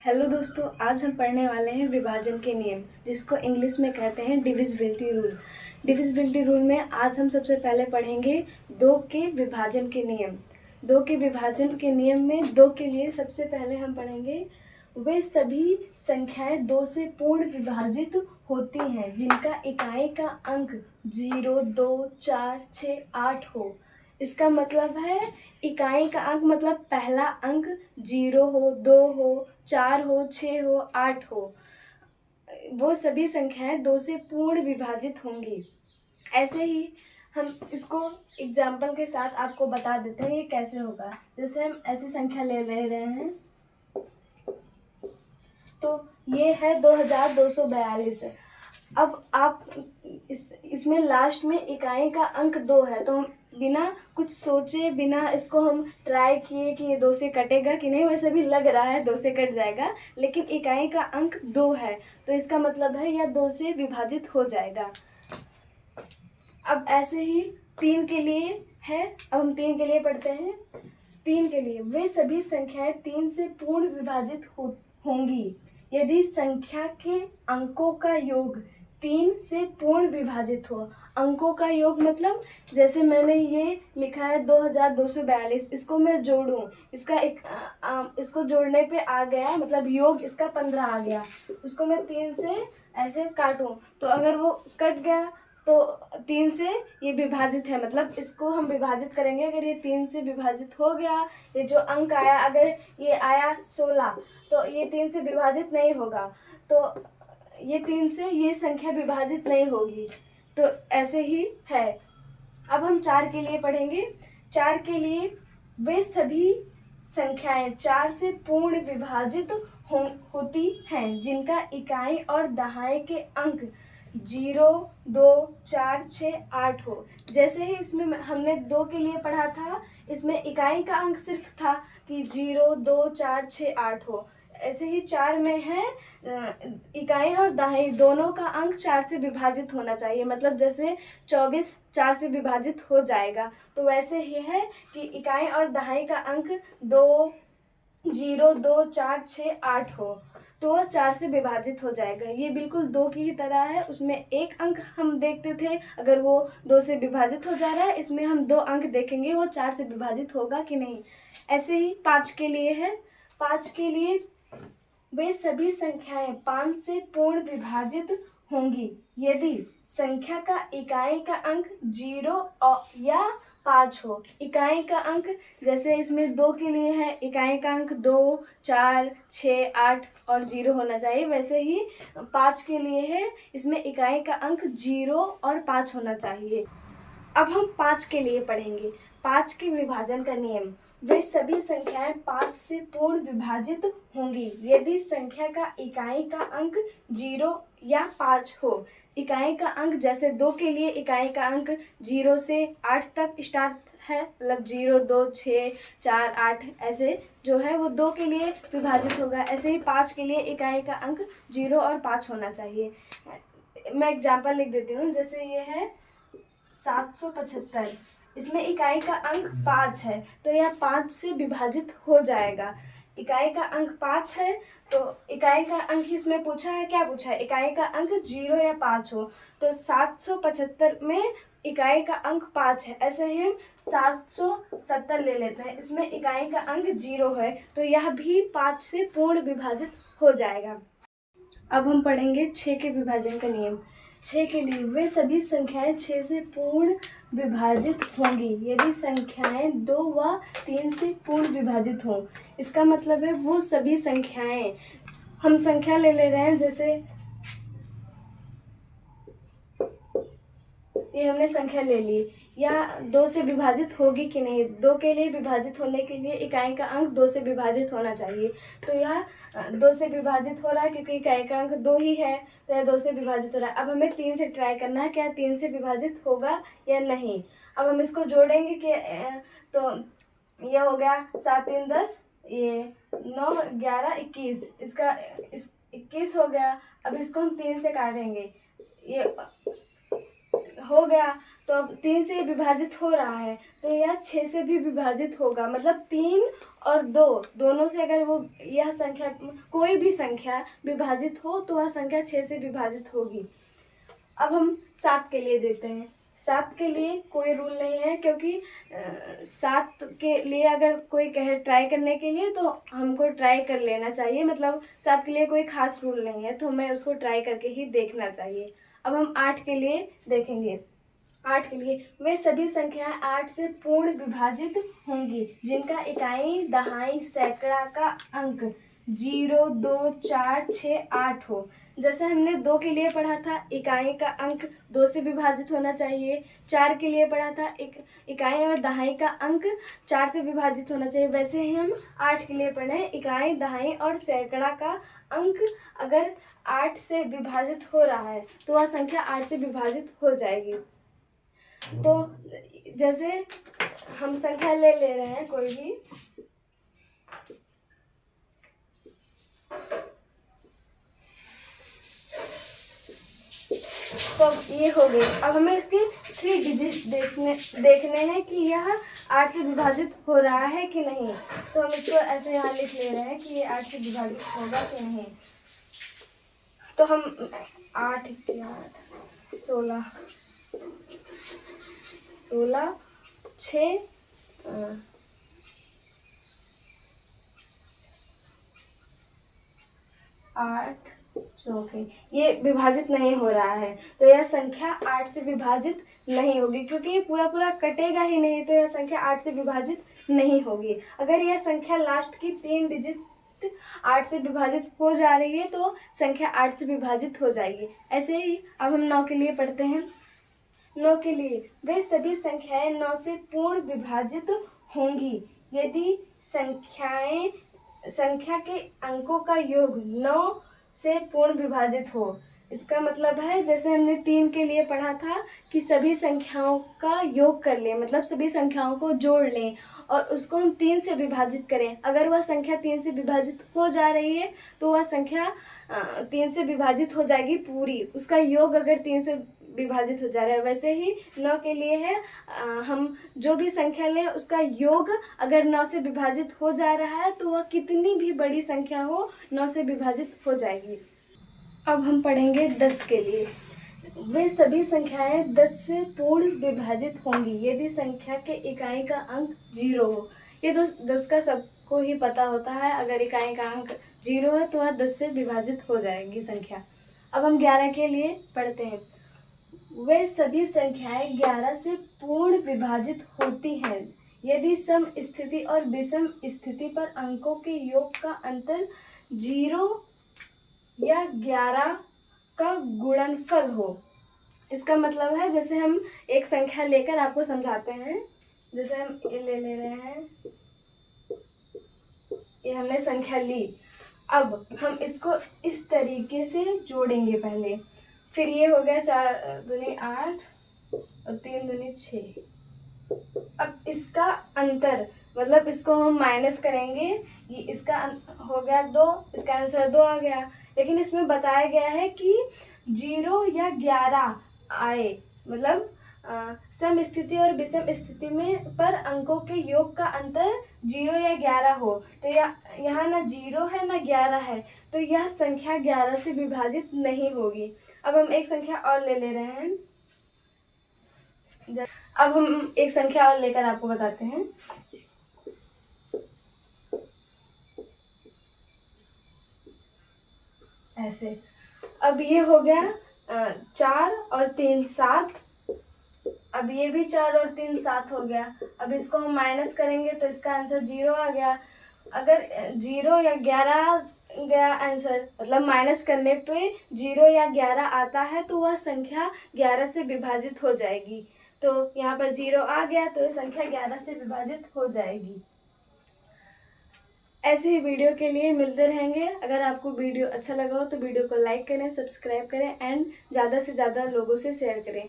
Hello दोस्तों, आज हम पढ़ने वाले हैं विभाजन के नियम, जिसको इंग्लिश में कहते हैं डिविजिबिलिटी रूल। डिविजिबिलिटी रूल में आज हम सबसे पहले पढ़ेंगे दो के विभाजन के नियम। दो के विभाजन के नियम में दो के लिए सबसे पहले हम पढ़ेंगे वे सभी संख्याएं दो से पूर्ण विभाजित होती हैं जिनका इकाई का अंक 0, 2, 4, 6, 8 हो। इसका मतलब है इकाई का अंक मतलब पहला अंक 0 हो, 2 हो, 4 हो, 6 हो, 8 हो। वो सभी संख्याएं दो से पूर्ण विभाजित होंगी। ऐसे ही हम इसको एग्जाम्पल के साथ आपको बता देते हैं ये कैसे होगा। जैसे हम ऐसी संख्या ले रहे हैं, तो ये है 2242। अब आप इसमें लास्ट में इकाई का अंक 2 है, तो हम बिना कुछ सोचे, बिना इसको हम ट्राई किए कि ये 2 से कटेगा कि नहीं, वैसे भी लग रहा है 2 से कट जाएगा, लेकिन इकाई का अंक 2 है तो इसका मतलब है यह 2 से विभाजित हो जाएगा। अब ऐसे ही 3 के लिए है। अब हम 3 के लिए पढ़ते हैं। 3 के लिए वे सभी संख्याएं 3 से पूर्ण विभाजित होंगी यदि संख्या के अंकों का योग 3 से पूर्ण विभाजित हो। अंकों का योग मतलब जैसे मैंने ये लिखा है 2242, इसको मैं जोड़ूं, इसका इसको जोड़ने पे आ गया, मतलब योग इसका 15 आ गया, उसको मैं 3 से ऐसे काटूं तो अगर वो कट गया तो 3 से ये विभाजित है, मतलब इसको हम विभाजित करेंगे। अगर ये 3 से विभाजित हो गया, ये जो अंक आया, अगर ये आया 16 तो ये 3 से विभाजित नहीं होगा, तो ये 3 से ये संख्या विभाजित नहीं होगी। तो ऐसे ही है। अब हम 4 के लिए पढ़ेंगे। 4 के लिए वे सभी संख्याएं 4 से पूर्ण विभाजित होती हैं जिनका इकाई और दहाई के अंक 0, 2, 4, 6, 8 हो। जैसे ही इसमें हमने 2 के लिए पढ़ा था, इसमें इकाई का अंक सिर्फ था कि 0, 2, 4, 6, 8 हो। ऐसे ही 4 में है इकाई और दहाई दोनों का अंक 4 से विभाजित होना चाहिए, मतलब जैसे 24 4 से विभाजित हो जाएगा, तो वैसे ही है कि इकाई और दहाई का अंक 2, 0, 2, 4, 6, 8 हो तो वह 4 से विभाजित हो जाएगा। ये बिल्कुल 2 की ही तरह है। उसमें एक अंक हम देखते थे, अगर वो 2 से विभाजित हो जा रहा है, इसमें हम 2 अंक देखेंगे वो 4 से विभाजित होगा कि नहीं। ऐसे ही 5 के लिए है। 5 के लिए वे सभी संख्याएं 5 से पूर्ण विभाजित होंगी यदि संख्या का इकाई का अंक 0 या 5 हो। इकाई का अंक जैसे इसमें 2 के लिए है, इकाई का अंक 2, 4, 6, 8 और 0 होना चाहिए। वैसे ही 5 के लिए है, इसमें इकाई का अंक 0 और 5 होना चाहिए। अब हम 5 के लिए पढ़ेंगे। 5 के विभाजन का नियम। वे सभी संख्याएं 5 से पूर्ण विभाजित होंगी यदि संख्या का इकाई का अंक 0 या 5 हो। इकाई का अंक जैसे 2 के लिए इकाई का अंक 0 से 8 तक स्टार्ट है, मतलब 0, 2, 6, 4, 8 ऐसे जो है वो 2 के लिए विभाजित होगा। ऐसे ही 5 के लिए इकाई का अंक 0 और 5 होना चाहिए। मैं एग्जाम्पल लिख देती हूँ। जैसे ये है 775, इसमें इकाई का अंक 5 है तो यह 5 से विभाजित हो जाएगा। इकाई का अंक 5 है तो इकाई का अंक इसमें पूछा है, क्या पूछा है, इकाई का अंक 0 या 5 हो, तो 775 में इकाई का अंक 5 है। ऐसे ही हम 770 ले लेते हैं, इसमें इकाई का अंक 0 है तो यह भी 5 से पूर्ण विभाजित हो जाएगा। अब हम पढ़ेंगे 6 के विभाजन का नियम। 6 के लिए वे सभी संख्याएं 6 से पूर्ण विभाजित होंगी यदि संख्याएं 2 व 3 से पूर्ण विभाजित हों। इसका मतलब है वो सभी संख्याएं, हम संख्या ले रहे हैं, जैसे ये हमने संख्या ले ली, या 2 से विभाजित होगी कि नहीं। 2 के लिए विभाजित होने के लिए इकाई का अंक 2 से विभाजित होना चाहिए, तो यह 2 से विभाजित हो रहा है क्योंकि इकाई का अंक 2 ही है, तो यह 2 से विभाजित हो रहा है। अब हमें 3 से ट्राई करना है, क्या 3 से विभाजित होगा या नहीं। अब हम इसको जोड़ेंगे कि तो ये हो गया 7 3 10, ये 9 11 21, इसका 21 हो गया। अब इसको हम 3 से काटेंगे, ये हो गया तो अब 3 से विभाजित हो रहा है तो यह 6 से भी विभाजित होगा। मतलब 3 और 2 दोनों से अगर वो यह संख्या कोई भी संख्या विभाजित हो तो वह संख्या 6 से विभाजित होगी। अब हम 7 के लिए देते हैं। 7 के लिए कोई रूल नहीं है, क्योंकि 7 के लिए अगर कोई कहे ट्राई करने के लिए तो हमको ट्राई कर लेना चाहिए। मतलब 7 के लिए कोई खास रूल नहीं है तो हमें उसको ट्राई करके ही देखना चाहिए। अब हम 8 के लिए देखेंगे। 8 के लिए वे सभी संख्याएं 8 से पूर्ण विभाजित होंगी जिनका इकाई, दहाई, सैकड़ा का अंक 0, 2, 4, 6, 8 हो। जैसे हमने 2 के लिए पढ़ा था, इकाई का अंक 2 से विभाजित होना चाहिए। 4 के लिए पढ़ा था, इकाई और दहाई का अंक 4 से विभाजित होना चाहिए। वैसे ही हम 8 के लिए पढ़े, इकाई, दहाई और सैकड़ा का अंक अगर 8 से विभाजित हो रहा है तो वह संख्या 8 से विभाजित हो जाएगी। तो जैसे हम संख्या ले रहे हैं कोई भी, तो ये हो गई। अब हमें इसके 3 डिजिट देखने हैं कि यह 8 से विभाजित हो रहा है कि नहीं। तो हम इसको ऐसे यहाँ लिख ले रहे हैं कि ये 8 से विभाजित होगा कि नहीं। तो हम 8 16 16 6 8 चौके ये विभाजित नहीं हो रहा है तो यह संख्या 8 से विभाजित नहीं होगी, क्योंकि ये पूरा पूरा कटेगा ही नहीं तो यह संख्या 8 से विभाजित नहीं होगी। अगर यह संख्या लास्ट की 3 डिजिट 8 से विभाजित हो जा रही है तो संख्या 8 से विभाजित हो जाएगी। ऐसे ही अब हम 9 के लिए पढ़ते हैं। 9 के लिए वे सभी संख्याएं 9 से पूर्ण विभाजित होंगी यदि संख्या के अंकों का योग 9 से पूर्ण विभाजित हो। इसका मतलब है जैसे हमने 3 के लिए पढ़ा था कि सभी संख्याओं का योग कर लें, मतलब सभी संख्याओं को जोड़ लें और उसको हम 3 से विभाजित करें। अगर वह संख्या 3 से विभाजित हो जा रही है तो वह संख्या 3 से विभाजित हो जाएगी पूरी। उसका योग अगर 3 से विभाजित हो जा रहा है, वैसे ही 9 के लिए है, हम जो भी संख्या लें उसका योग अगर 9 से विभाजित हो जा रहा है तो वह कितनी भी बड़ी संख्या हो 9 से विभाजित हो जाएगी। अब हम पढ़ेंगे 10 के लिए। वे सभी संख्याएं 10 से पूर्ण विभाजित होंगी यदि संख्या के इकाई का अंक 0 हो। ये तो 10 का सबको ही पता होता है, अगर इकाई का अंक 0 है तो वह 10 से विभाजित हो जाएगी संख्या। अब हम 11 के लिए पढ़ते हैं। वे सभी संख्याएं 11 से पूर्ण विभाजित होती हैं यदि सम स्थिति और विषम स्थिति पर अंकों के योग का अंतर 0 या 11 का गुणनफल हो। इसका मतलब है जैसे हम एक संख्या लेकर आपको समझाते हैं। जैसे हम ये ले रहे हैं, ये हमने संख्या ली। अब हम इसको इस तरीके से जोड़ेंगे पहले। फिर ये हो गया 4 दूनी 8 और 3 दूनी 6। अब इसका अंतर मतलब इसको हम माइनस करेंगे, ये इसका हो गया 2, इसका आंसर 2 आ गया। लेकिन इसमें बताया गया है कि 0 या 11 आए, मतलब सम स्थिति और विषम स्थिति में पर अंकों के योग का अंतर 0 या 11 हो। तो यहाँ ना 0 है ना 11 है तो यह संख्या 11 से विभाजित नहीं होगी। अब हम एक संख्या और ले रहे हैं। अब हम एक संख्या और लेकर आपको बताते हैं। ऐसे अब ये हो गया 4 और 3 7। अब ये भी 4 और 3 7 हो गया। अब इसको हम माइनस करेंगे तो इसका आंसर 0 आ गया। अगर 0 या 11 गया आंसर, मतलब माइनस करने पे 0 या 11 आता है तो वह संख्या 11 से विभाजित हो जाएगी। तो यहाँ पर 0 आ गया तो यह संख्या 11 से विभाजित हो जाएगी। ऐसे ही वीडियो के लिए मिलते रहेंगे। अगर आपको वीडियो अच्छा लगा हो तो वीडियो को लाइक करें, सब्सक्राइब करें एंड ज़्यादा से ज़्यादा लोगों से शेयर करें।